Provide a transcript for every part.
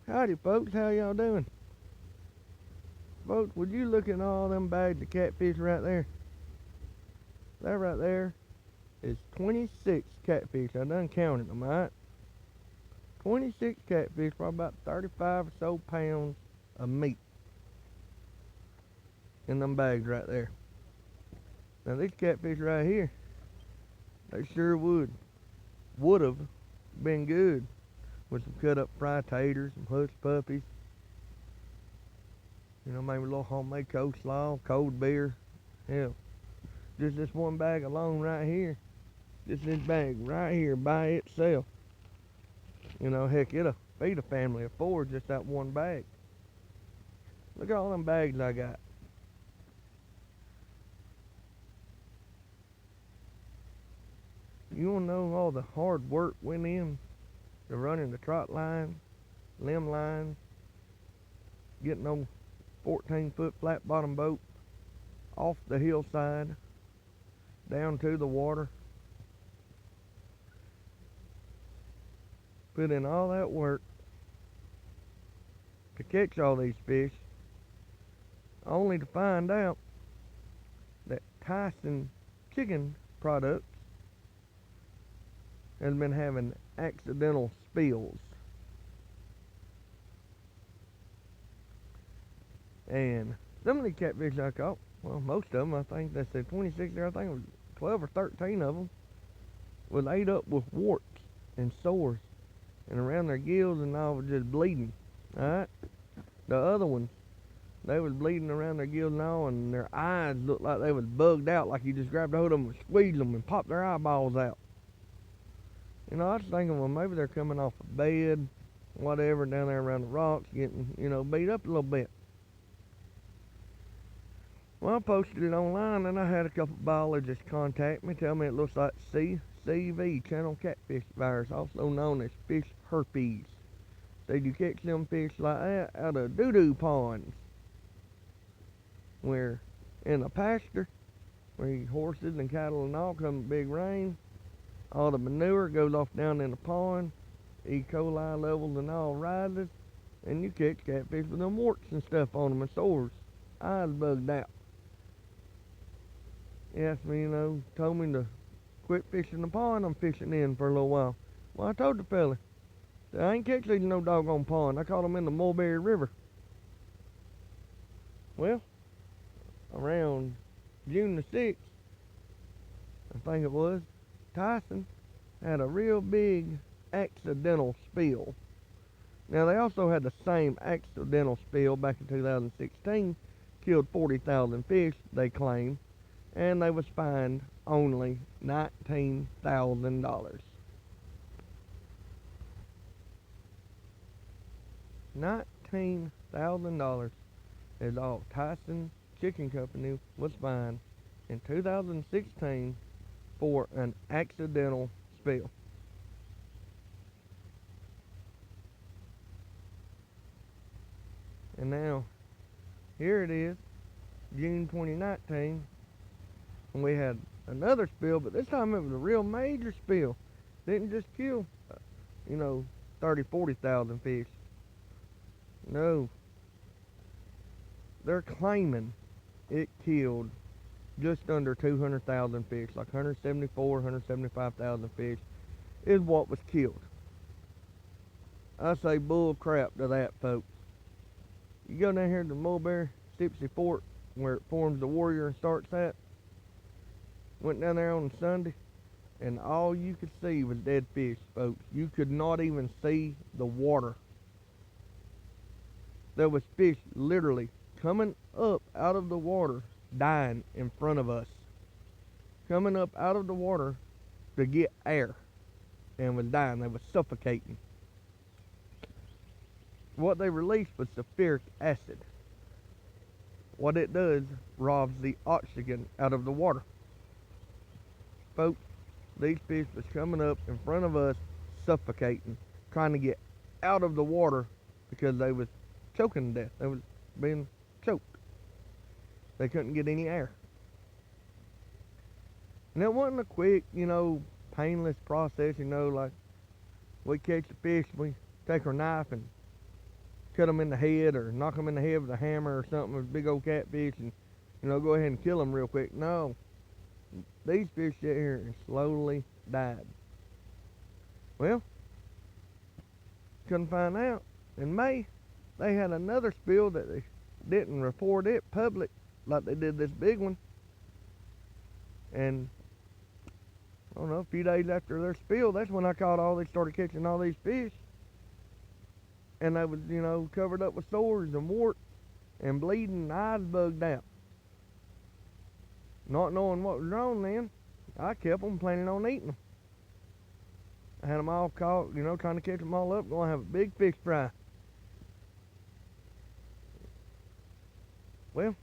Howdy folks, how y'all doing? Folks, would you look at all them bags of catfish right there? That right there is 26 catfish. I done counted them, alright? 26 catfish, probably about 35 or so pounds of meat in them bags right there. Now these catfish right here, they sure would have been good with some cut up fried taters, some hush puppies, maybe a little homemade coleslaw, cold beer. Hell, just this one bag alone right here. Just this bag right here by itself. Heck, it'll feed a family of four just that one bag. Look at all them bags I got. You wanna know all the hard work went in to running the trot line, limb line, getting those 14-foot flat bottom boat off the hillside down to the water. Put in all that work to catch all these fish, only to find out that Tyson chicken products has been having accidental spills. And some of the catfish I caught, well, most of them, I think they said 26 there, I think it was 12 or 13 of them, was ate up with warts and sores, and around their gills and all was just bleeding. Alright? The other ones, they was bleeding around their gills and all, and their eyes looked like they was bugged out, like you just grabbed a hold of them and squeezed them and popped their eyeballs out. I was thinking, well, maybe they're coming off a bed, whatever, down there around the rocks, getting, beat up a little bit. Well, I posted it online, and I had a couple biologists contact me, tell me it looks like CCV, channel catfish virus, also known as fish herpes. Said you catch them fish like that out of doo-doo ponds, where in a pasture, where horses and cattle and all come big rain, all the manure goes off down in the pond, E. coli levels and all rises, and you catch catfish with them warts and stuff on them and sores, eyes bugged out. He asked me, told me to quit fishing the pond I'm fishing in for a little while. Well, I told the fella, I ain't catch these in no doggone pond. I caught them in the Mulberry River. Well, around June the 6th, I think it was, Tyson had a real big accidental spill. Now, they also had the same accidental spill back in 2016, killed 40,000 fish, they claim, and they was fined only $19,000. $19,000 is all Tyson Chicken Company was fined in 2016 for an accidental spill. And now, here it is, June 2019, and we had another spill, but this time it was a real major spill. Didn't just kill, 30, 40,000 fish. No. They're claiming it killed just under 200,000 fish, like 174, 175,000 fish is what was killed. I say bull crap to that, folks. You go down here to the Mulberry Stipsy Fort, where it forms the Warrior and starts at. Went down there on Sunday, and all you could see was dead fish, folks. You could not even see the water. There was fish literally coming up out of the water, dying in front of us. Coming up out of the water to get air, and was dying. They was suffocating. What they released was sulfuric acid. What it does, robs the oxygen out of the water. Folks, these fish was coming up in front of us, suffocating, trying to get out of the water because they was choking to death. They was being choked. They couldn't get any air. And it wasn't a quick, painless process, like we catch the fish, we take our knife and cut them in the head or knock them in the head with a hammer or something with a big old catfish and, go ahead and kill them real quick. No, these fish sit here and slowly died. Well, couldn't find out. In May, they had another spill that they didn't report it public like they did this big one. And I don't know, a few days after their spill, that's when I caught they started catching all these fish. And they was, covered up with sores and warts and bleeding, eyes bugged out. Not knowing what was wrong then, I kept them, planning on eating them. I had them all caught, trying to catch them all up, going to have a big fish fry. Well,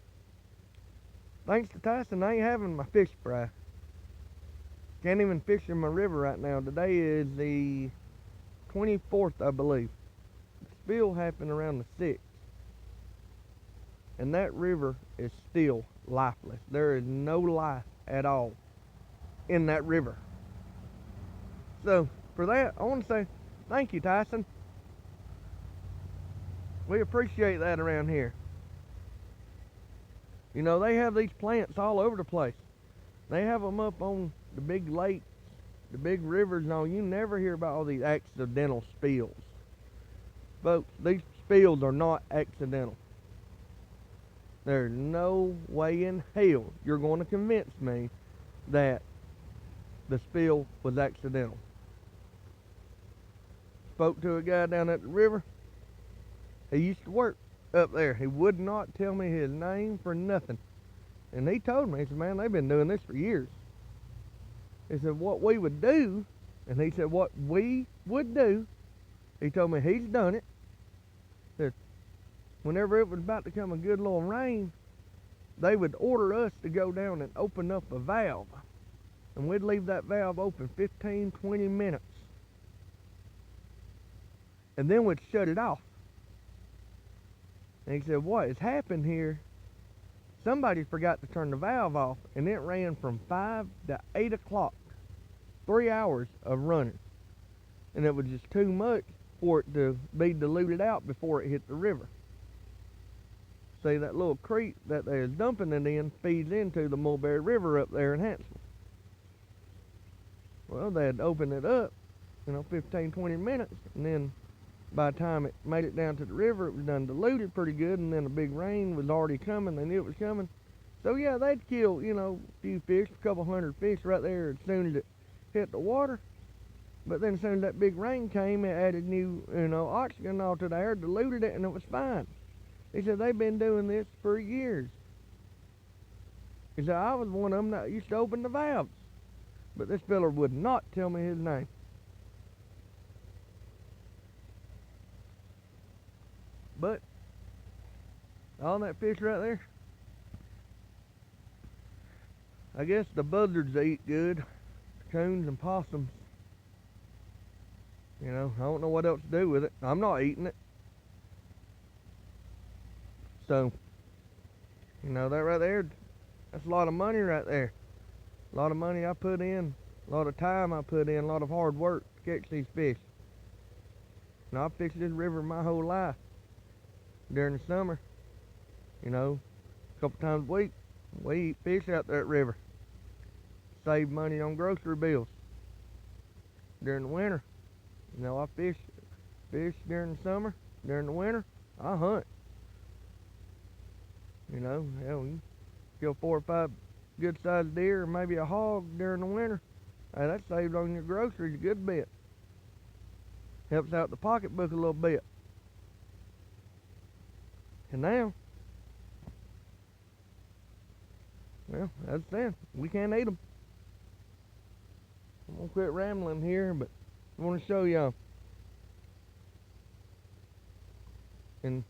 thanks to Tyson, I ain't having my fish fry. Can't even fish in my river right now. Today is the 24th, I believe. The spill happened around the 6th. And that river is still lifeless. There is no life at all in that river. So, for that, I want to say thank you, Tyson. We appreciate that around here. They have these plants all over the place. They have them up on the big lakes, the big rivers and all. You never hear about all these accidental spills. Folks, these spills are not accidental. There's no way in hell you're going to convince me that the spill was accidental. Spoke to a guy down at the river. He used to work up there. He would not tell me his name for nothing. And he told me, he said, man, they've been doing this for years. He said, what we would do, and he said, what we would do, he told me he's done it. That whenever it was about to come a good little rain, they would order us to go down and open up a valve. And we'd leave that valve open 15, 20 minutes. And then we'd shut it off. And he said, what has happened here, somebody forgot to turn the valve off, and it ran from 5 to 8 o'clock. 3 hours of running. And it was just too much for it to be diluted out before it hit the river. See, that little creek that they're dumping it in feeds into the Mulberry River up there in Hansel. Well, they'd open it up, 15, 20 minutes, and then by the time it made it down to the river, it was done diluted pretty good, and then a big rain was already coming. They knew it was coming. So yeah, they'd kill, a few fish, a couple hundred fish right there as soon as it hit the water. But then as soon as that big rain came, it added new, oxygen all to the air, diluted it, and it was fine. He said they've been doing this for years. He said I was one of them that used to open the valves. But this fella would not tell me his name. But all that fish right there, I guess the buzzards eat good, coons and possums. I don't know what else to do with it. I'm not eating it. So, that right there, that's a lot of money right there. A lot of money I put in, a lot of time I put in, a lot of hard work to catch these fish. Now, I've fished this river my whole life. During the summer, a couple times a week, we eat fish out there at the river. Save money on grocery bills. During the winter, I fish during the summer. During the winter, I hunt. Hell, you kill 4 or 5 good-sized deer or maybe a hog during the winter. Hey, that saves on your groceries a good bit. Helps out the pocketbook a little bit. And now, well, that's it. We can't eat them. I'm going to quit rambling here, but I want to show y'all. And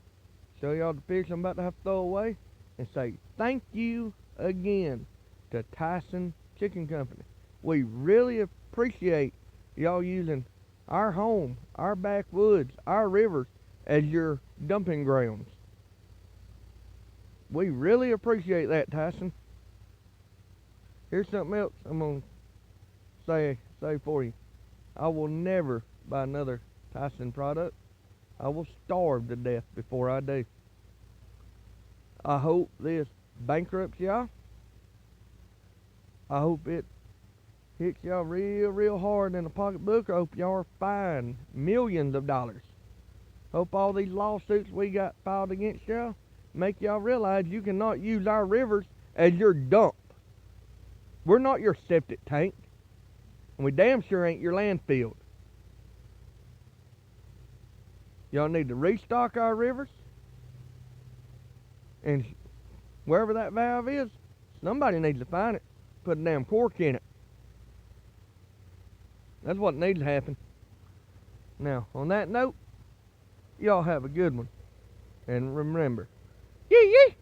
show y'all the fish I'm about to have to throw away. And say thank you again to Tyson Chicken Company. We really appreciate y'all using our home, our backwoods, our rivers as your dumping grounds. We really appreciate that, Tyson. Here's something else I'm going to say for you. I will never buy another Tyson product. I will starve to death before I do. I hope this bankrupts y'all. I hope it hits y'all real hard in the pocketbook. I hope y'all are fined millions of dollars. Hope all these lawsuits we got filed against y'all make y'all realize you cannot use our rivers as your dump. We're not your septic tank, and we damn sure ain't your landfill. Y'all need to restock our rivers, and wherever that valve is, somebody needs to find it, put a damn cork in it. That's what needs to happen. Now, on that note, y'all have a good one, and remember, yee yee!